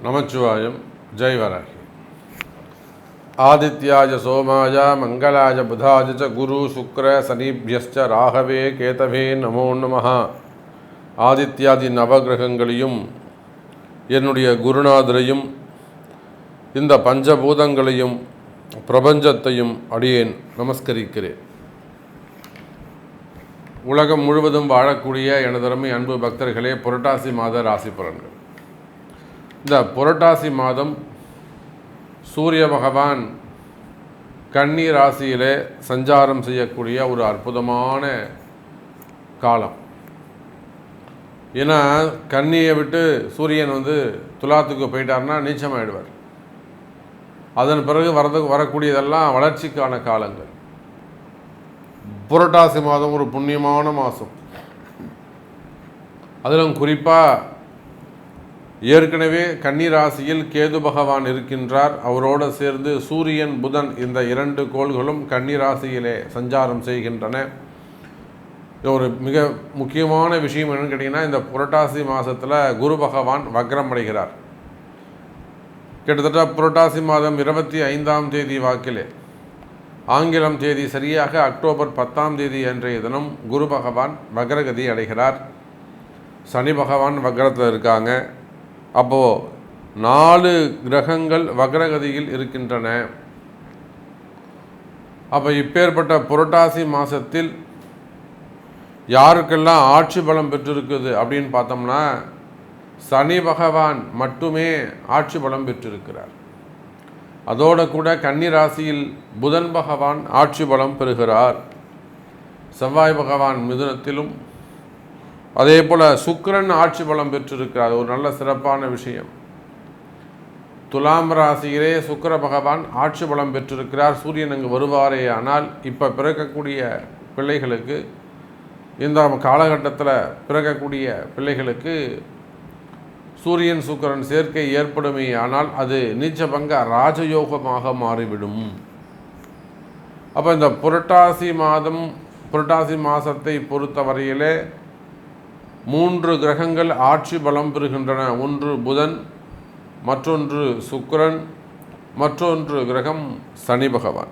நமச்சிவாயம். ஜெய் வராகி. ஆதித்யாய சோமாய மங்களாய புதாய ச குரு சுக்ர சனிபியஸ்ச ராகவே கேதவே நமோ நமஹ. ஆதித்யாதி நவகிரகங்களையும் என்னுடைய குருநாதரையும் இந்த பஞ்சபூதங்களையும் பிரபஞ்சத்தையும் அடியேன் நமஸ்கரிக்கிறேன். உலகம் முழுவதும் வாழக்கூடிய எனதருமை அன்பு பக்தர்களே, புரட்டாசி மாத ராசி பலன்கள். இந்த புரட்டாசி மாதம் சூரிய பகவான் கன்னி ராசியிலே சஞ்சாரம் செய்யக்கூடிய ஒரு அற்புதமான காலம். ஏன்னா கன்னியை விட்டு சூரியன் துலாத்துக்கு போயிட்டார்னா நீச்சமாயிடுவார். அதன் பிறகு வரக்கூடியதெல்லாம் வளர்ச்சிக்கான காலங்கள். புரட்டாசி மாதம் ஒரு புண்ணியமான மாதம். அதிலும் குறிப்பாக ஏற்கனவே கன்னி ராசியில் கேது பகவான் இருக்கின்றார். அவரோடு சேர்ந்து சூரியன் புதன் இந்த இரண்டு கோள்களும் கன்னி ராசியிலே சஞ்சாரம் செய்கின்றன. ஒரு மிக முக்கியமான விஷயம் என்னன்னு கேட்டிங்கன்னா, இந்த புரட்டாசி மாதத்தில் குரு பகவான் வக்ரம் அடைகிறார். கிட்டத்தட்ட புரட்டாசி மாதம் 25ஆம் தேதி வாக்கிலே, ஆங்கிலம் தேதி சரியாக அக்டோபர் 10ஆம் தேதி அன்றைய தினம் குரு பகவான் வக்ரகதி அடைகிறார். சனி பகவான் வக்ரத்தில் இருக்காங்க. அப்போது 4 கிரகங்கள் வக்ரகதியில் இருக்கின்றன. அப்போ இப்பேற்பட்ட புரட்டாசி மாதத்தில் யாருக்கெல்லாம் ஆட்சி பலம் பெற்றிருக்குது அப்படின்னு பார்த்தோம்னா, சனி பகவான் மட்டுமே ஆட்சி பலம் பெற்றிருக்கிறார். அதோடு கூட கன்னி ராசியில் புதன் பகவான் ஆட்சி பலம் பெறுகிறார். செவ்வாய் பகவான் மிதுனத்திலும், அதே போல் சுக்கிரன் ஆட்சி பலம் பெற்றிருக்கிறார். ஒரு நல்ல சிறப்பான விஷயம். துலாம் ராசியிலே சுக்கிர பகவான் ஆட்சி பலம் பெற்றிருக்கிறார். சூரியன் அங்கு வருவாரே. ஆனால் இப்போ பிறக்கக்கூடிய பிள்ளைகளுக்கு, இந்த காலகட்டத்தில் பிறக்கக்கூடிய பிள்ளைகளுக்கு சூரியன் சுக்கிரன் சேர்க்கை ஏற்படுமே. ஆனால் அது நீச்சபங்க ராஜயோகமாக மாறிவிடும். அப்போ இந்த புரட்டாசி மாதத்தை பொறுத்தவரையிலே 3 கிரகங்கள் ஆட்சி பலம் பெறுகின்றன. ஒன்று புதன், மற்றொன்று சுக்கிரன், மற்றொன்று கிரகம் சனி பகவான்.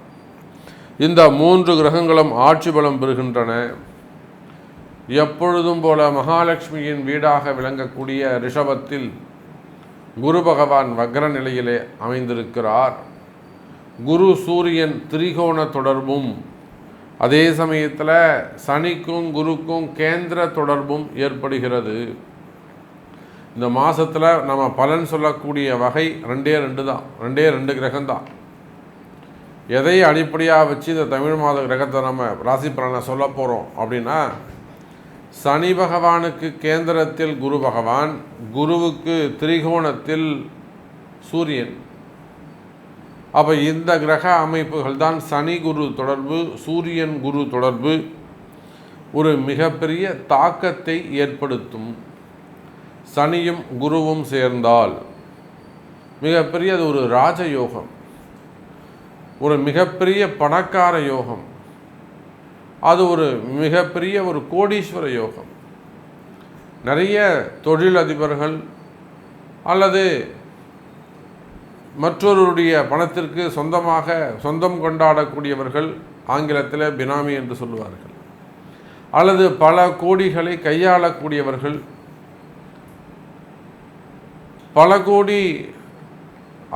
இந்த 3 கிரகங்களும் ஆட்சி பலம் பெறுகின்றன. எப்பொழுதும் போல மகாலட்சுமியின் வீடாக விளங்கக்கூடிய ரிஷபத்தில் குரு பகவான் வக்ர நிலையிலே அமைந்திருக்கிறார். குரு சூரியன் திரிகோண தொடர்பும், அதே சமயத்தில் சனிக்கும் குருக்கும் கேந்திர தொடர்பும் ஏற்படுகிறது. இந்த மாதத்தில் நம்ம பலன் சொல்லக்கூடிய வகை 2 தான். 2 கிரகம்தான். எதை அடிப்படையாக வச்சு இந்த தமிழ் மாத கிரகத்தை நம்ம ராசி பலனை சொல்ல போகிறோம் அப்படின்னா, சனி பகவானுக்கு கேந்திரத்தில் குரு பகவான், குருவுக்கு திரிகோணத்தில் சூரியன். அப்போ இந்த கிரக அமைப்புகள் தான் சனி குரு தொடர்பு, சூரியன் குரு தொடர்பு ஒரு மிகப்பெரிய தாக்கத்தை ஏற்படுத்தும். சனியும் குருவும் சேர்ந்தால் மிகப்பெரிய அது ஒரு ராஜயோகம், ஒரு மிகப்பெரிய பணக்கார யோகம், அது ஒரு மிகப்பெரிய ஒரு கோடீஸ்வர யோகம். நிறைய தொழிலதிபர்கள் அல்லது மற்றொருடைய பணத்திற்கு சொந்தம் கொண்டாடக்கூடியவர்கள், ஆங்கிலத்தில் பினாமி என்று சொல்லுவார்கள், அல்லது பல கோடிகளை கையாளக்கூடியவர்கள், பல கோடி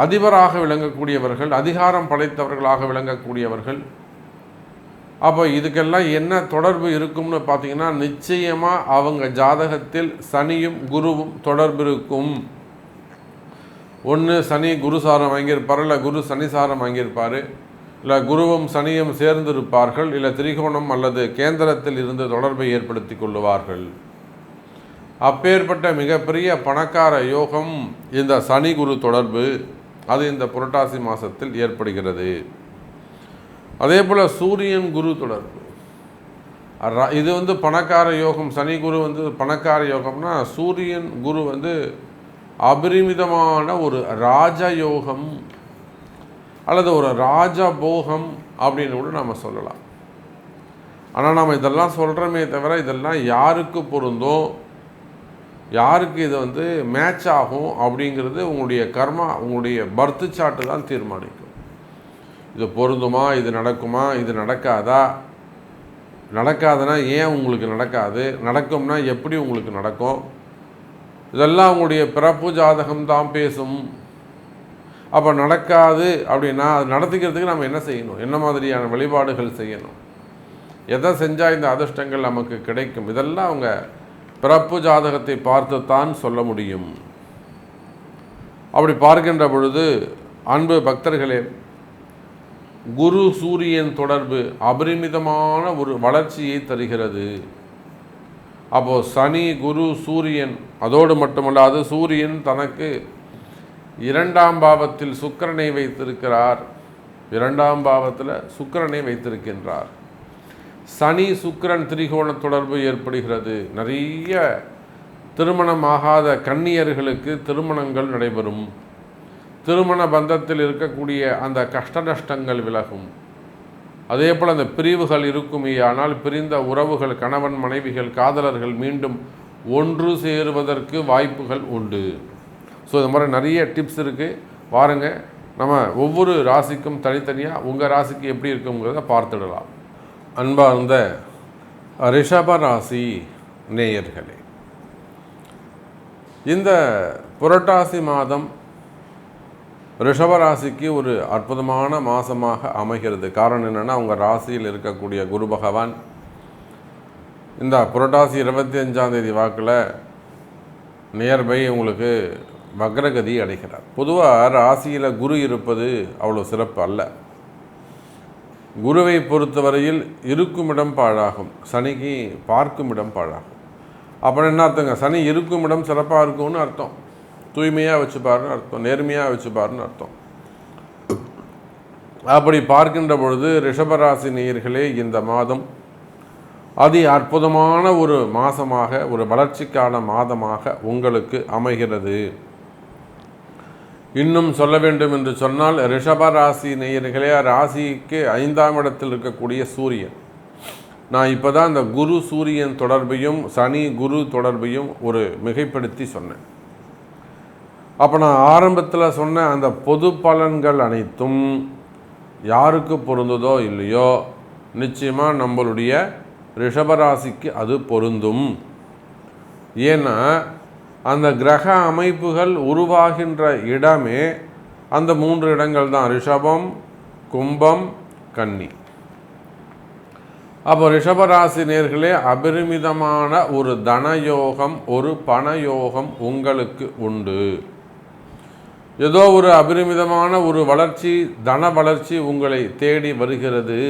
அதிபராக விளங்கக்கூடியவர்கள், அதிகாரம் படைத்தவர்களாக விளங்கக்கூடியவர்கள். அப்போ இதுக்கெல்லாம் என்ன தொடர்பு இருக்கும்னு பார்த்தீங்கன்னா, நிச்சயமாக அவங்க ஜாதகத்தில் சனியும் குருவும் தொடர்பு இருக்கும். ஒன்று சனி குரு சாரம் வாங்கியிருப்பார், இல்லை குரு சனி சாரம் வாங்கியிருப்பார், இல்லை குருவும் சனியும் சேர்ந்திருப்பார்கள், இல்லை திரிகோணம் அல்லது கேந்திரத்தில் இருந்து தொடர்பை ஏற்படுத்தி கொள்ளுவார்கள். அப்பேற்பட்ட மிகப்பெரிய பணக்கார யோகம் இந்த சனி குரு தொடர்பு, அது இந்த புரட்டாசி மாதத்தில் ஏற்படுகிறது. அதே போல் சூரியன் குரு தொடர்பு, இது பணக்கார யோகம். சனி குரு பணக்கார யோகம்னா, சூரியன் குரு அபரிமிதமான ஒரு ராஜயோகம் அல்லது ஒரு ராஜபோகம் அப்படின்னு கூட நம்ம சொல்லலாம். ஆனால் நாம் இதெல்லாம் சொல்கிறோமே தவிர, இதெல்லாம் யாருக்கு பொருந்தும், யாருக்கு இது வந்து மேட்ச் ஆகும் அப்படிங்கிறது உங்களுடைய கர்மா, உங்களுடைய பர்த்து சார்ட்டு தான் தீர்மானிக்கும். இது பொருந்துமா, இது நடக்குமா, இது நடக்காதா, நடக்காதுன்னா ஏன் உங்களுக்கு நடக்காது, நடக்கும்னா எப்படி உங்களுக்கு நடக்கும், இதெல்லாம் உங்களுடைய பிறப்பு ஜாதகம் தான் பேசும். அப்போ நடக்காது அப்படின்னா அது நடத்திக்கிறதுக்கு நம்ம என்ன செய்யணும், என்ன மாதிரியான வழிபாடுகள் செய்யணும், எதை செஞ்சால் இந்த அதிர்ஷ்டங்கள் நமக்கு கிடைக்கும், இதெல்லாம் அவங்க பிறப்பு ஜாதகத்தை பார்த்து தான் சொல்ல முடியும். அப்படி பார்க்கின்ற பொழுது அன்பு பக்தர்களே, குரு சூரியன் தொடர்பு அபரிமிதமான ஒரு வளர்ச்சியை தருகிறது. அப்போது சனி குரு சூரியன், அதோடு மட்டுமல்லாது சூரியன் தனக்கு 2ஆம் பாவத்தில் சுக்கிரனை வைத்திருக்கிறார். 2ஆம் பாவத்தில் சுக்கிரனை வைத்திருக்கின்றார். சனி சுக்கிரன் திரிகோண தொடர்பு ஏற்படுகிறது. நிறைய திருமணமாகாத கன்னியர்களுக்கு திருமணங்கள் நடைபெறும். திருமண பந்தத்தில் இருக்கக்கூடிய அந்த கஷ்ட நஷ்டங்கள் விலகும். அதே போல் அந்த பிரிவுகள் இருக்குமே, ஆனால் பிரிந்த உறவுகள், கணவன் மனைவிகள், காதலர்கள் மீண்டும் ஒன்று சேருவதற்கு வாய்ப்புகள் உண்டு. ஸோ இது மாதிரி நிறைய டிப்ஸ் இருக்குது. பாருங்கள், நம்ம ஒவ்வொரு ராசிக்கும் தனித்தனியாக உங்கள் ராசிக்கு எப்படி இருக்குங்கிறத பார்த்துடலாம். அன்பார்ந்த ரிஷப ராசி நேயர்களே, இந்த புரட்டாசி மாதம் ரிஷபராசிக்கு ஒரு அற்புதமான மாதமாக அமைகிறது. காரணம் என்னென்னா, உங்கள் ராசியில் இருக்கக்கூடிய குரு பகவான் இந்த புரட்டாசி 25ஆம் தேதி வாக்கில் நியர்பை உங்களுக்கு வக்ரகதி அடைகிறார். பொதுவாக ராசியில் குரு இருப்பது அவ்வளோ சிறப்பு அல்ல. குருவை பொறுத்தவரையில் இருக்கும் இடம் பாழாகும், சனிக்கு பார்க்கும் இடம் பாழாகும். அப்புறம் என்ன அர்த்தங்க, சனி இருக்கும் இடம் சிறப்பாக இருக்கும்னு அர்த்தம், தூய்மையாக வச்சுப்பாருன்னு அர்த்தம், நேர்மையாக வச்சுப்பாருன்னு அர்த்தம். அப்படி பார்க்கின்ற பொழுது ரிஷபராசி நேயர்களே, இந்த மாதம் அதி அற்புதமான ஒரு மாதமாக, ஒரு வளர்ச்சிக்கான மாதமாக உங்களுக்கு அமைகிறது. இன்னும் சொல்ல வேண்டும் என்று சொன்னால், ரிஷபராசி நேயர்களே, ராசிக்கு 5ஆம் இடத்தில் இருக்கக்கூடிய சூரியன், நான் இப்போ தான் இந்த குரு சூரியன் தொடர்பையும் சனி குரு தொடர்பையும் ஒரு மிகைப்படுத்தி சொன்னேன். அப்போ நான் ஆரம்பத்தில் சொன்ன அந்த பொது பலன்கள் அனைத்தும் யாருக்கு பொருந்ததோ இல்லையோ, நிச்சயமாக நம்மளுடைய ரிஷபராசிக்கு அது பொருந்தும். ஏன்னா அந்த கிரக அமைப்புகள் உருவாகின்ற இடமே அந்த 3 இடங்கள் தான், ரிஷபம், கும்பம், கன்னி. அப்போ ரிஷபராசி நேயர்களே, அபரிமிதமான ஒரு தனயோகம், ஒரு பணயோகம் உங்களுக்கு உண்டு. ஏதோ ஒரு அபரிமிதமான ஒரு வளர்ச்சி, தன வளர்ச்சி உங்களை தேடி வருகிறது.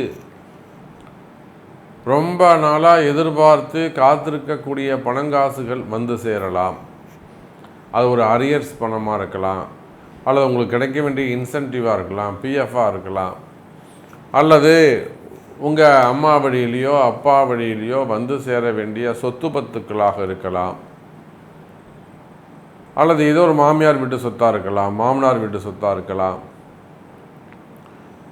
ரொம்ப நாளாக எதிர்பார்த்து காத்திருக்கக்கூடிய பணங்காசுகள் வந்து சேரலாம். அது ஒரு அரியர்ஸ் பணமாக இருக்கலாம், அல்லது உங்களுக்கு கிடைக்க வேண்டிய இன்சென்டிவாக இருக்கலாம், பிஎஃப்பாக இருக்கலாம், அல்லது உங்கள் அம்மா வழியிலையோ அப்பா வழியிலையோ வந்து சேர வேண்டிய சொத்து பத்துக்களாக இருக்கலாம், அல்லது ஏதோ ஒரு மாமியார் வீட்டு சொத்தாக இருக்கலாம், மாமனார் வீட்டு சொத்தாக இருக்கலாம்,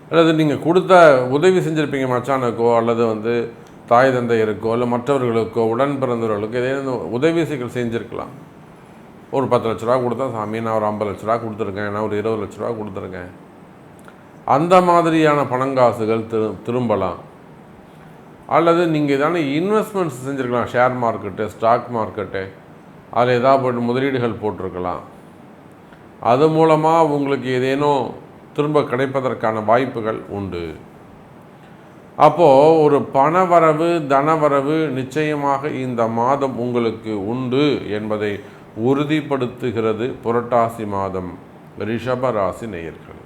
அல்லது நீங்கள் கொடுத்த உதவி செஞ்சுருப்பீங்க மச்சானுக்கோ, அல்லது தாய் தந்தையருக்கோ, இல்லை மற்றவர்களுக்கோ, உடன் பிறந்தவர்களுக்கோ ஏதேனும் உதவிகள் செஞ்சுருக்கலாம். ஒரு 10 லட்ச ரூபா கொடுத்தா சாமி, நான் ஒரு 50 லட்ச ரூபா கொடுத்துருக்கேன், நான் ஒரு 20 லட்ச ரூபா கொடுத்துருக்கேன். அந்த மாதிரியான பணங்காசுகள் திரும்பலாம். அல்லது நீங்கள் தானே இன்வெஸ்ட்மெண்ட்ஸ் செஞ்சுருக்கலாம், ஷேர் மார்க்கெட்டு, ஸ்டாக் மார்க்கெட்டு, அதில் ஏதாவது போய்ட்டு முதலீடுகள் போட்டிருக்கலாம். அது மூலமாக உங்களுக்கு ஏதேனும் திரும்ப கிடைப்பதற்கான வாய்ப்புகள் உண்டு. அப்போது ஒரு பணவரவு, தனவரவு நிச்சயமாக இந்த மாதம் உங்களுக்கு உண்டு என்பதை உறுதிப்படுத்துகிறது புரட்டாசி மாதம் ரிஷபராசி நேயர்கள்.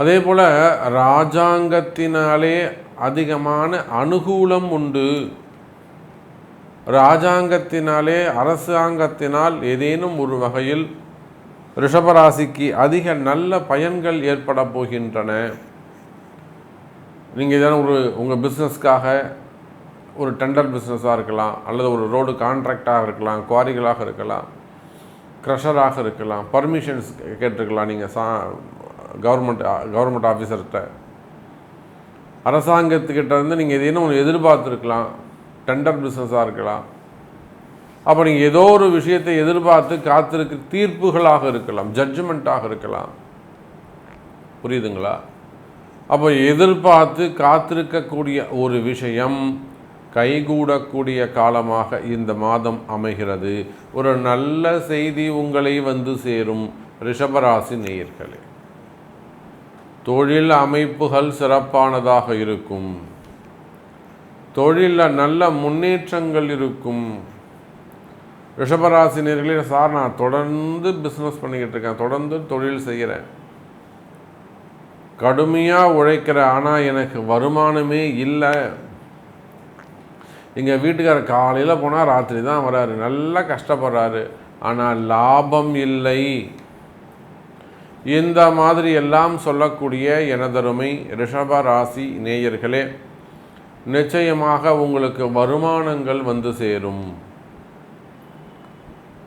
அதே போல் ராஜாங்கத்தினாலே அதிகமான அனுகூலம் உண்டு. ராஜாங்கத்தினாலே, அரசாங்கத்தினால் ஏதேனும் ஒரு வகையில் ரிஷபராசிக்கு அதிக நல்ல பயன்கள் ஏற்பட போகின்றன. நீங்கள் ஏதாவது உங்கள் பிஸ்னஸ்க்காக ஒரு டெண்டர் பிஸ்னஸாக இருக்கலாம், அல்லது ஒரு ரோடு கான்ட்ராக்டாக இருக்கலாம், குவாரிகளாக இருக்கலாம், க்ரஷராக இருக்கலாம், பர்மிஷன்ஸ் கேட்டிருக்கலாம். நீங்கள் கவர்மெண்ட் ஆஃபீஸர்கிட்ட, அரசாங்கத்துக்கிட்ட இருந்து நீங்கள் ஏதேனும் ஒன்று எதிர்பார்த்துருக்கலாம். டெண்டர் பிஸ்னஸாக இருக்கலாம், அப்போ நீங்கள் ஏதோ ஒரு விஷயத்தை எதிர்பார்த்து காத்திருக்க தீர்ப்புகளாக இருக்கலாம், ஜட்ஜ்மெண்ட்டாக இருக்கலாம். புரியுதுங்களா? அப்போ எதிர்பார்த்து காத்திருக்கக்கூடிய ஒரு விஷயம் கைகூடக்கூடிய காலமாக இந்த மாதம் அமைகிறது. ஒரு நல்ல செய்தி உங்களை வந்து சேரும் ரிஷபராசி நேயர்களே. தொழில் அமைப்புகள் சிறப்பானதாக இருக்கும். தொழிலில் நல்ல முன்னேற்றங்கள் இருக்கும். ரிஷபராசி நேயர்களே, சார் நான் தொடர்ந்து பிஸ்னஸ் பண்ணிக்கிட்டு இருக்கேன், தொடர்ந்து தொழில் செய்கிறேன், கடுமையாக உழைக்கிறேன், ஆனால் எனக்கு வருமானமே இல்லை. எங்கள் வீட்டுக்காரர் காலையில் போனால் ராத்திரி தான் வர்றாரு, நல்லா கஷ்டப்படுறாரு, ஆனால் லாபம் இல்லை. இந்த மாதிரி எல்லாம் சொல்லக்கூடிய எனதருமை ரிஷபராசி நேயர்களே, நிச்சயமாக உங்களுக்கு வருமானங்கள் வந்து சேரும்.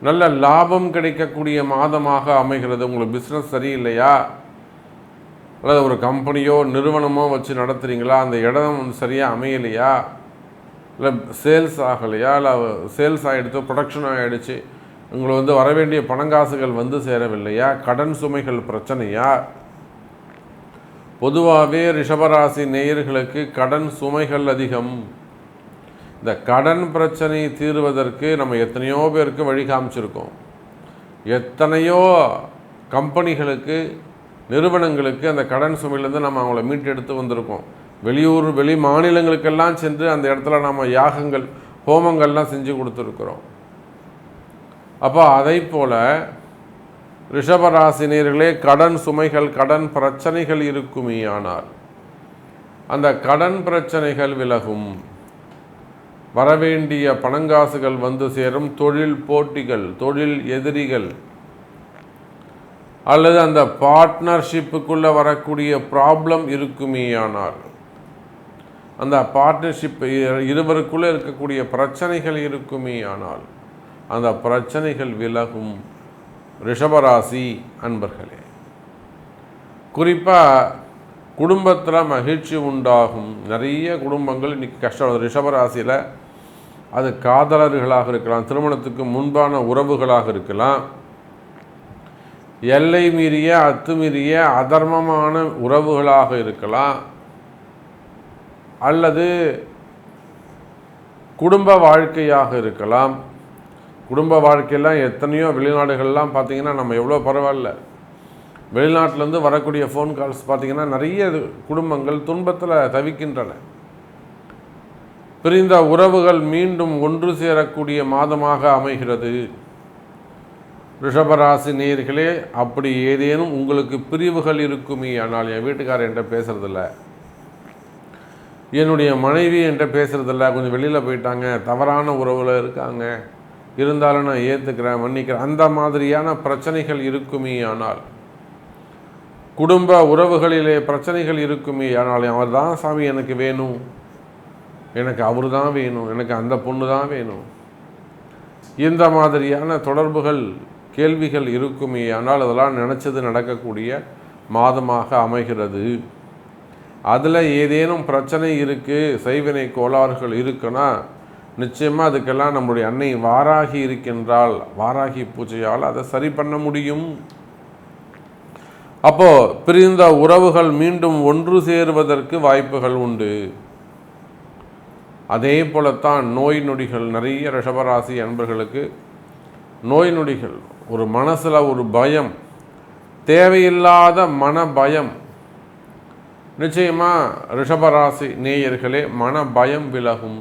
நல்ல லாபம் கிடைக்கக்கூடிய மாதமாக அமைகிறது. உங்களுக்கு பிஸ்னஸ் சரியில்லையா, அல்லது ஒரு கம்பெனியோ நிறுவனமோ வச்சு நடத்துகிறீங்களா, அந்த இடம் சரியாக அமையலையா, இல்லை சேல்ஸ் ஆகலையா, இல்லை சேல்ஸ் ஆகிடுச்சு, ப்ரொடக்ஷன் ஆகிடுச்சு, உங்களுக்கு வர வேண்டிய பணங்காசுகள் வந்து சேரவில்லையா, கடன் சுமைகள் பிரச்சனையா? பொதுவாகவே ரிஷபராசி நேயர்களுக்கு கடன் சுமைகள் அதிகம். இந்த கடன் பிரச்சனை தீர்வதற்கு நம்ம எத்தனையோ பேருக்கு வழி காமிச்சிருக்கோம். எத்தனையோ கம்பெனிகளுக்கு, நிறுவனங்களுக்கு அந்த கடன் சுமையிலேருந்து நம்ம அவங்கள மீட்டெடுத்து வந்திருக்கோம். வெளியூர் வெளி மாநிலங்களுக்கெல்லாம் சென்று அந்த இடத்துல நம்ம யாகங்கள் ஹோமங்கள்லாம் செஞ்சு கொடுத்துருக்குறோம். அப்போ அதை போல் ரிஷபராசினியர்களே, கடன் சுமைகள் கடன் பிரச்சனைகள் இருக்குமே, ஆனால் அந்த கடன் பிரச்சனைகள் விலகும். வரவேண்டிய பணங்காசுகள் வந்து சேரும். தொழில் போட்டிகள், தொழில் எதிரிகள், அல்லது அந்த பார்ட்னர்ஷிப்புக்குள்ளே வரக்கூடிய ப்ராப்ளம் இருக்குமே, ஆனால் அந்த பார்ட்னர்ஷிப் இருவருக்குள்ளே இருக்கக்கூடிய பிரச்சனைகள் இருக்குமே, ஆனால் அந்த பிரச்சனைகள் விலகும். ரிஷபராசி அன்பர்களே, குறிப்பாக குடும்பத்தில் மகிழ்ச்சி உண்டாகும். நிறைய குடும்பங்கள் இன்றைக்கி கஷ்டம். ரிஷபராசியில் அது காதலர்களாக இருக்கலாம், திருமணத்துக்கு முன்பான உறவுகளாக இருக்கலாம், எல்லை மீறிய அத்துமீறிய அதர்மமான உறவுகளாக இருக்கலாம், அல்லது குடும்ப வாழ்க்கையாக இருக்கலாம். குடும்ப வாழ்க்கையெல்லாம் எத்தனையோ வெளிநாடுகள்லாம் பார்த்திங்கன்னா நம்ம எவ்வளோ பரவாயில்ல, வெளிநாட்டிலேருந்து வரக்கூடிய ஃபோன் கால்ஸ் பார்த்திங்கன்னா நிறைய குடும்பங்கள் துன்பத்தில் தவிக்கின்றன. பிரிந்த உறவுகள் மீண்டும் ஒன்று சேரக்கூடிய மாதமாக அமைகிறது. ரிஷபராசி நேயர்களே, அப்படி ஏதேனும் உங்களுக்கு பிரிவுகள் இருக்குமே, ஆனால் என் வீட்டுக்காரர் என்கிட்ட பேசுகிறதில்ல, என்னுடைய மனைவி என்கிட்ட பேசுகிறதில்ல, கொஞ்சம் வெளியில் போயிட்டாங்க, தவறான உறவில் இருக்காங்க, இருந்தாலும் நான் ஏற்றுக்கிறேன், மன்னிக்கிறேன், அந்த மாதிரியான பிரச்சனைகள் இருக்குமே, ஆனால் குடும்ப உறவுகளிலே பிரச்சனைகள் இருக்குமே, ஆனால் அவர் தான் சாமி எனக்கு வேணும், எனக்கு அவர் தான் வேணும், எனக்கு அந்த பொண்ணு தான் வேணும், இந்த மாதிரியான தொடர்புகள் கேள்விகள் இருக்குமே, ஆனால் அதெல்லாம் நினச்சது நடக்கக்கூடிய மாதமாக அமைகிறது. அதில் ஏதேனும் பிரச்சனை இருக்குது, செய்வினை கோளாறுகள் இருக்குன்னா நிச்சயமாக அதுக்கெல்லாம் நம்முடைய அன்னை வாராகி இருக்கின்றால், வாராகி பூஜையால் அதை சரி பண்ண முடியும். அப்போது பிரிந்த உறவுகள் மீண்டும் ஒன்று சேருவதற்கு வாய்ப்புகள் உண்டு. அதே போலத்தான் நோய் நொடிகள், நிறைய ரிஷபராசி அன்பர்களுக்கு நோய் நொடிகள், ஒரு மனசில் ஒரு பயம், தேவையில்லாத மன பயம். நிச்சயமாக ரிஷபராசி நேயர்களே, மன பயம் விலகும்.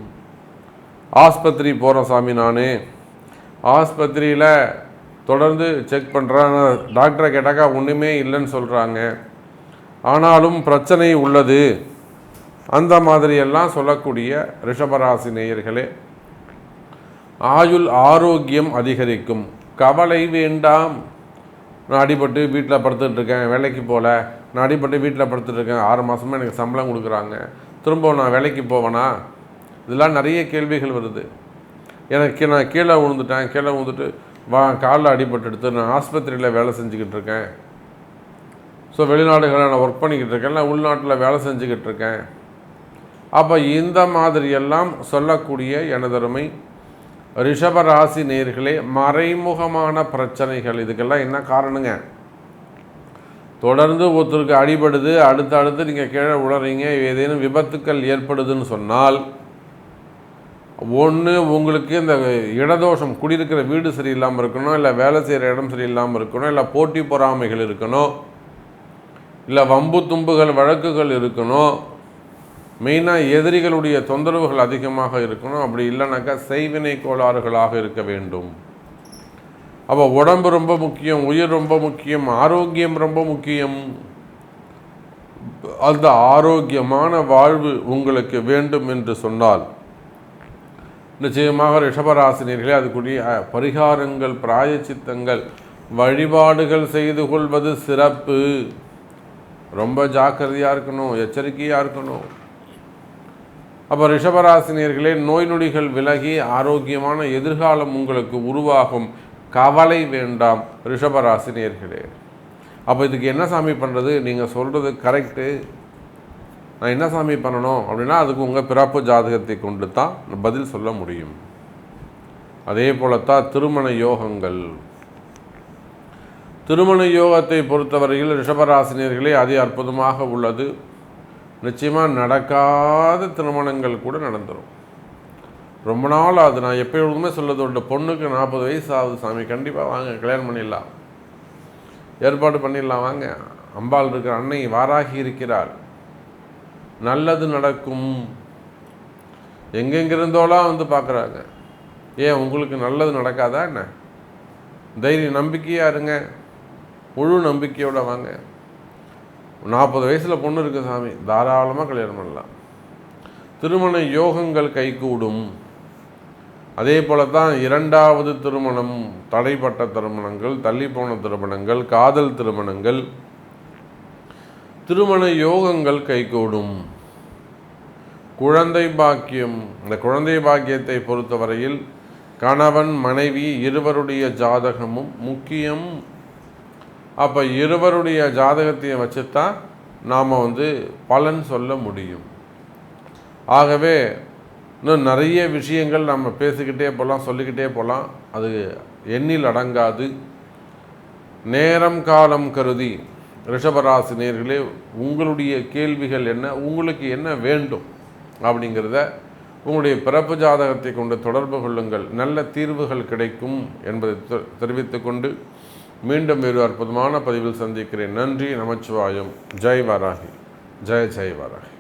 ஆஸ்பத்திரி போகிறேன் சாமி, நான் ஆஸ்பத்திரியில் தொடர்ந்து செக் பண்ணுறேன், டாக்டரை கேட்டாக்கா ஒன்றுமே இல்லைன்னு சொல்கிறாங்க, ஆனாலும் பிரச்சனை உள்ளது, அந்த மாதிரியெல்லாம் சொல்லக்கூடிய ரிஷபராசி நேயர்களே, ஆயுள் ஆரோக்கியம் அதிகரிக்கும். கவலை வேண்டாம். நான் அடிபட்டு வீட்டில் படுத்துட்ருக்கேன், வேலைக்கு போகல, நான் அடிபட்டு வீட்டில் படுத்துட்ருக்கேன், 6 மாதமாக எனக்கு சம்பளம் கொடுக்குறாங்க, திரும்ப நான் வேலைக்கு போவேனா? இதெல்லாம் நிறைய கேள்விகள் வருது. எனக்கு நான் கீழே விழுந்துட்டு காலில் அடிபட்டு எடுத்து நான் ஆஸ்பத்திரியில் வேலை செஞ்சுக்கிட்டு இருக்கேன், ஸோ வெளிநாடுகளில் நான் ஒர்க் பண்ணிக்கிட்டு இருக்கேன், இல்லை உள்நாட்டில் வேலை செஞ்சுக்கிட்டு இருக்கேன். அப்போ இந்த மாதிரியெல்லாம் சொல்லக்கூடிய எனதருமை ரிஷபராசி நேயர்களே, மறைமுகமான பிரச்சனைகள், இதுக்கெல்லாம் என்ன காரணங்க? தொடர்ந்து ஒருத்தருக்கு அடிபடுது, அடுத்து நீங்கள் கீழே உளறீங்க, ஏதேனும் விபத்துக்கள் ஏற்படுதுன்னு சொன்னால், ஒன்று உங்களுக்கு இந்த இடதோஷம், குடியிருக்கிற வீடு சரியில்லாமல் இருக்கணும், இல்லை வேலை செய்கிற இடம் சரியில்லாமல் இருக்கணும், இல்லை போட்டி பொறாமைகள் இருக்கணும், இல்லை வம்பு தும்புகள் வழக்குகள் இருக்கணும், மெயினாக எதிரிகளுடைய தொந்தரவுகள் அதிகமாக இருக்கணும். அப்படி இல்லைனாக்கா செய்வினை கோளாறுகளாக இருக்க வேண்டும். அப்போ உடம்பு ரொம்ப முக்கியம், உயிர் ரொம்ப முக்கியம், ஆரோக்கியம் ரொம்ப முக்கியம். அந்த ஆரோக்கியமான வாழ்வு உங்களுக்கு வேண்டும் என்று சொன்னால் நிச்சயமாக ரிஷபராசினியர்களே அதுக்குரிய பரிகாரங்கள், பிராயச்சித்தங்கள், வழிபாடுகள் செய்து கொள்வது சிறப்பு. ரொம்ப ஜாக்கிரதையாக இருக்கணும், எச்சரிக்கையாக இருக்கணும். அப்போ ரிஷபராசினியர்களே, நோய் நொடிகள் விலகி ஆரோக்கியமான எதிர்காலம் உங்களுக்கு உருவாகும். கவலை வேண்டாம் ரிஷபராசினியர்களே. அப்போ இதுக்கு என்ன சாமி பண்ணுறது? நீங்கள் சொல்கிறது கரெக்டு, நான் என்ன சாமி பண்ணணும் அப்படின்னா, அதுக்கு உங்கள் பிறப்பு ஜாதகத்தை கொண்டு தான் பதில் சொல்ல முடியும். அதே போலத்தான் திருமண யோகங்கள். திருமண யோகத்தை பொறுத்தவரையில் ரிஷபராசினியர்களே அதி அற்புதமாக உள்ளது. நிச்சயமாக நடக்காத திருமணங்கள் கூட நடந்துடும். ரொம்ப நாள் அது நான் எப்பொழுதுமே சொல்லுறது உண்டு, பொண்ணுக்கு 40 வயசு ஆகுது சாமி, கண்டிப்பாக வாங்க கல்யாணம் பண்ணிடலாம், ஏற்பாடு பண்ணிடலாம், வாங்க, அம்பாள் இருக்கிற அன்னை வாராகி இருக்கிறாள், நல்லது நடக்கும். எங்கெங்கிருந்தோலாம் வந்து பார்க்குறாங்க. ஏன் உங்களுக்கு நல்லது நடக்காதா என்ன? தைரியம், நம்பிக்கையாக இருங்க, முழு நம்பிக்கையோடு வாங்க. 40 வயசில் பொண்ணு இருக்குது சாமி, தாராளமாக கல்யாணம் பண்ணலாம். திருமண யோகங்கள் கைகூடும். அதே போல தான் 2வது திருமணம், தடைப்பட்ட திருமணங்கள், தள்ளிப்போன திருமணங்கள், காதல் திருமணங்கள், திருமண யோகங்கள் கைகூடும். குழந்தை பாக்கியம், இந்த குழந்தை பாக்கியத்தை பொறுத்தவரையில் கணவன் மனைவி இருவருடைய ஜாதகமும் முக்கியம். அப்போ இருவருடைய ஜாதகத்தையும் வச்சுத்தான் நாம் பலன் சொல்ல முடியும். ஆகவே இன்னும் நிறைய விஷயங்கள் நம்ம பேசிக்கிட்டே போகலாம், சொல்லிக்கிட்டே போகலாம், அது எண்ணில் அடங்காது. நேரம் காலம் கருதி ரிஷபராசி நேயர்களே, உங்களுடைய கேள்விகள் என்ன, உங்களுக்கு என்ன வேண்டும் அப்படிங்கிறத உங்களுடைய பிறப்பு ஜாதகத்தை கொண்டு தொடர்பு கொள்ளுங்கள். நல்ல தீர்வுகள் கிடைக்கும் என்பதை தெரிவித்துக்கொண்டு மீண்டும் வேறு அற்புதமான பதிவில் சந்திக்கிறேன். நன்றி, நமச்சிவாயம். ஜெய் வாராகி, ஜெய் ஜெய் வாராகி.